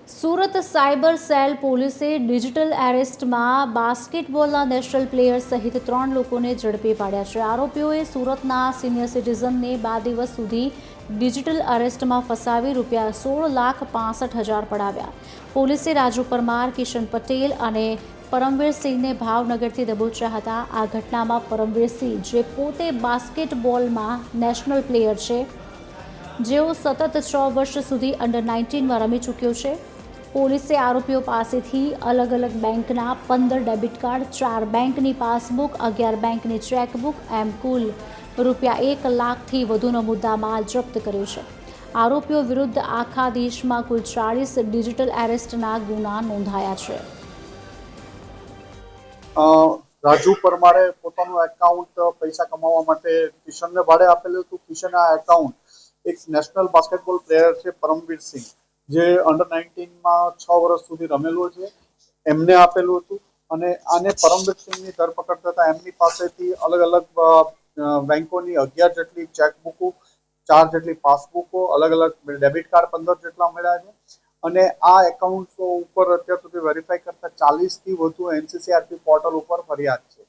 Surat cyber cell પોલીસે digital એરેસ્ટમાં બાસ્કેટબોલના national player સહિત 3 લોકોને ઝડપી પાડ્યા છે. આરોપીઓએ સુરતના સિનિયર સિટીઝનને 2 દિવસ સુધી ડિજિટલ અરેસ્ટમાં ફસાવી ₹16,65,000 પડાવ્યા. પોલીસે રાજુ પરમાર, કિશન પટેલ અને પરમવીરસિંહને ભાવનગરથી દબોચ્યા હતા. આ ઘટનામાં પરમવીરસિંહ, જે પોતે બાસ્કેટબોલમાં નેશનલ પ્લેયર છે, જેઓ સતત 6 વર્ષ સુધી અંડર-19માં રમી ચૂક્યો છે. પોલીસે આરોપીઓ પાસેથી અલગ અલગ બેંકના 15 ડેબિટ કાર્ડ, 4 બેંકની પાસબુક, 11 બેંકની ચેકબુક એમ કુલ ₹1 લાખથી વધુનો મુદ્દામાલ જપ્ત કર્યો છે. આરોપીઓ વિરુદ્ધ આખા દેશમાં કુલ 40 ડિજિટલ એરેસ્ટના ગુના નોંધાયા છે. રાજુ પરમારે પોતાનું એકાઉન્ટ પૈસા કમાવા માટે કિશનને ભાડે આપેલું હતું. કિશન આ એકાઉન્ટ એક નેશનલ બાસ્કેટબોલ પ્લેયર છે પરમવીરસિંહ, જે અંડર-19માં 6 વર્ષ સુધી રમેલો છે, એમને આપેલું હતું. અને આને પરમવીરસિંહની ધરપકડ થતાં એમની પાસેથી અલગ અલગ બેંકોની 11 જેટલી ચેકબુકો, 4 જેટલી પાસબુકો, અલગ અલગ ડેબિટ કાર્ડ 15 જેટલા મળ્યા છે. અને આ એકાઉન્ટ્સ ઉપર અત્યાર સુધી વેરીફાઈ કરતા 40થી વધુ NCCRP પોર્ટલ ઉપર ફરિયાદ છે.